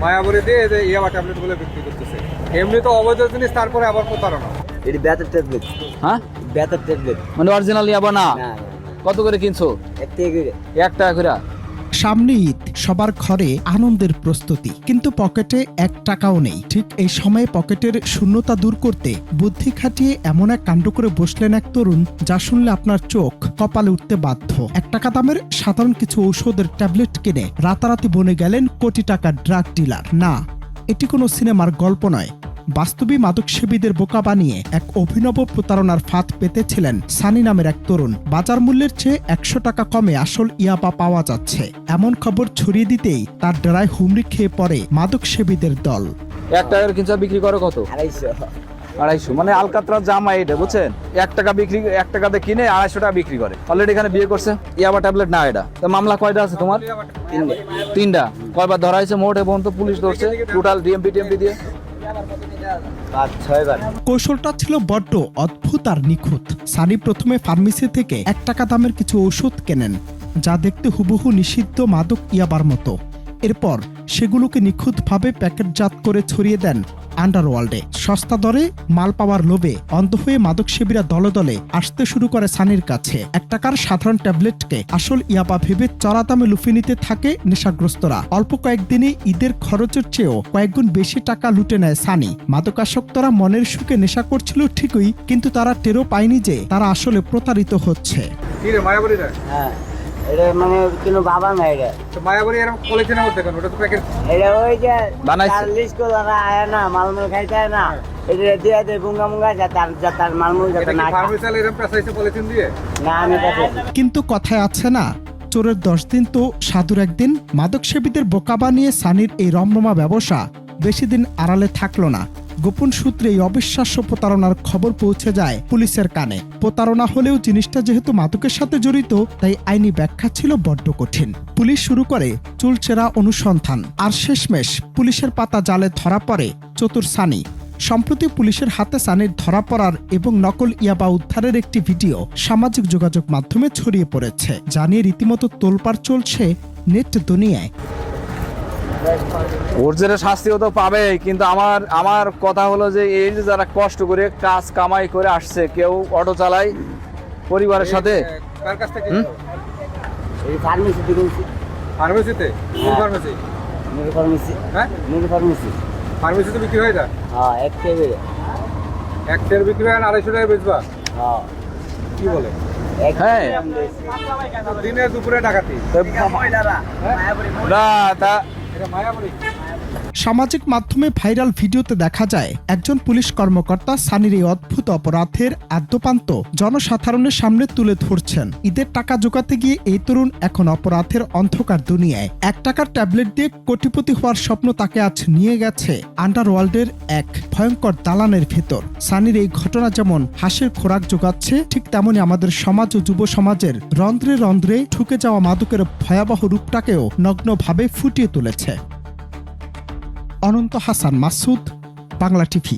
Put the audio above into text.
মায়াবরী দিয়ে এই যে ইয়াবা ট্যাবলেট গুলো বিক্রি করতেছে। এমনি তো অবৈধ জিনিস, তারপরে আবার প্রতারণা। এটি ব্যথার ট্যাবলেট। হ্যাঁ, ব্যথার ট্যাবলেট। মানে অরিজিনাল ইয়াবা না? না, কত করে কিনছো? 1 টাকা করে। 1 টাকা করে। সামনে ঈদ, সবার ঘরে আনন্দের প্রস্তুতি, কিন্তু পকেটে 1 টাকাও নেই। ঠিক এই সময়ে পকেটের শূন্যতা দূর করতে বুদ্ধি খাটিয়ে এমন এক কাণ্ড করে বসলেন এক তরুণ, যা শুনলে আপনার চোখ কপালে উঠতে বাধ্য। 1 টাকা দামের সাধারণ কিছু ঔষধের ট্যাবলেট কিনে রাতারাতি বনে গেলেন কোটি টাকার ড্রাগ ডিলার। না, এটি কোনো সিনেমার গল্প নয়, বাস্তবিক মাদকসেবীদের বোকা বানিয়ে এক অভিনব প্রতারণার ফাঁদ পেতেছিলেন সানি নামের এক তরুণ। বাজার মূল্যের চেয়ে 100 টাকা কমে আসল ইয়াবা পাওয়া যাচ্ছে, এমন খবর ছড়িয়ে দিতেই তার ডেরায় হুমড়ি খেয়ে পড়ে মাদকসেবীদের দল। 1 টাকার কিনছো, বিক্রি করে কত? 250। 250, মানে আলকাতরার জামা এটা, বুঝছেন? 1 টাকা বিক্রি, 1 টাকাতে কিনে 250 টাকা বিক্রি করে। অলরেডি এখানে বিয়ে করছে। ইয়াবা ট্যাবলেট না এটা। তো মামলা কয়টা আছে তোমার? 3টা। কয়বার ধরা হয়েছে মোট এবং তো পুলিশ ধরছে টোটাল ডিএমপি দিয়ে? 5-6 বার। কৌশলটা ছিল বড্ড অদ্ভুত আর নিখুঁত। সানি প্রথমে ফার্মেসি থেকে 1 টাকা দামের কিছু ওষুধ কেনেন, যা দেখতে হুবহু নিষিদ্ধ মাদক ইয়াবার মতো। এরপর সেগুলোকে নিখুঁতভাবে প্যাকেটজাত করে ছড়িয়ে দেন আন্ডারওয়ার্ল্ডে। সস্তা দরে মাল পাওয়ার লোভে অন্ধ হয়ে মাদকসেবীরা দলে দলে আসতে শুরু করে সানির কাছে। 1 টাকার সাধারণ ট্যাবলেটকে আসল ইয়াবা ভেবে চড়া দামে লুফে নিতে থাকে নেশাগ্রস্তরা। অল্প কয়েকদিনে ঈদের খরচের চেয়েও কয়েকগুণ বেশি টাকা লুটে নেয় সানি। মাদকাসক্তরা মনের সুখে নেশা করছিল ঠিকই, কিন্তু তারা টেরও পায়নি যে তারা আসলে প্রতারিত হচ্ছে। কি রে মায়াবরী রে? হ্যাঁ, এটা মানে কোনো বাবা নাই এটা। তো মায়াবরী এরকম পলিথিনের মধ্যে কেন? ওটা তো প্যাকেট। এটা ওই যে বানাইছে। 40 করে আয় না, মালমূল খাইতে হয় না, এটা দিয়ে দেয় বুঙ্গা মুঙ্গা, যাতে মালমূল যাতে এটা কি না খায়। ফার্মেসি এরকম পেঁচাইছে পলিথিন দিয়ে? না, আমি কাছে কিন্তু কথায় আছে না, চোরের 10 দিন তো সাধুর একদিন। মাদকসেবীদের বোকা বানিয়ে সানির এই রমরমা ব্যবসা বেশি দিন আড়ালে থাকলো না। গোপন সূত্রে এই অবিশ্বাস্য প্রতারণার খবর পৌঁছে যায় পুলিশের কানে। প্রতারণা হলেও জিনিসটা যেহেতু মাদকের সাথে জড়িত, তাই আইনি ব্যাখ্যা ছিল বড্ড কঠিন। পুলিশ শুরু করে চুলচেরা অনুসন্ধান, আর শেষমেশ পুলিশের পাতা জালে ধরা পড়ে চতুর সানি। সম্প্রতি পুলিশের হাতে সানির ধরা পড়ার এবং নকল ইয়াবা উদ্ধারের একটি ভিডিও সামাজিক যোগাযোগ মাধ্যমে ছড়িয়ে পড়েছে, যা নিয়ে রীতিমতো তোলপাড় চলছে নেট দুনিয়ায়। ওর যেটা শাস্তিও তো পাবে, কিন্তু আমার কথা হলো যে এই যে যারা কষ্ট করে কাজ কামাই করে আসছে, কেউ অটো চালায় পরিবারের সাথে। কার কাছ থেকে? এই ফার্মেসি থেকে ফার্মেসিতে? কোন ফার্মেসি? নুরি ফার্মেসি। হ্যাঁ, নুরি ফার্মেসি। ফার্মেসিতে বিক্রি হয়ে যায়? হ্যাঁ, 1 টাকা করে। 1 টাকার বিক্রি হয়, 250 টাকায় বেচবা? হ্যাঁ, কি বলে? হ্যাঁ। দিনে দুপুরে ডাকাতি। না তা এটা মায়াবরী। সামাজিক মাধ্যমে ভাইরাল ভিডিওতে দেখা যায় একজন পুলিশ কর্মকর্তা সানির এই অদ্ভুত অপরাধের আদ্যপান্ত জনসাধারণের সামনে তুলে ধরছেন। ঈদের টাকা জোগাতে গিয়ে এই তরুণ এখন অপরাধের অন্ধকার দুনিয়ায়। 1 টাকার ট্যাবলেট দিয়ে কোটিপতি হওয়ার স্বপ্ন তাকে আজ নিয়ে গেছে আন্ডারওয়ার্ল্ডের এক ভয়ঙ্কর দালানের ভেতর। সানির এই ঘটনা যেমন হাসির খোরাক জোগাচ্ছে, ঠিক তেমনি আমাদের সমাজ ও যুব সমাজের রন্ধ্রে রন্ধ্রে ঢুকে যাওয়া মাদকের ভয়াবহ রূপটাকেও নগ্নভাবে ফুটিয়ে তুলেছে। অনন্ত হাসান মাসুদ, বাংলা টিভি।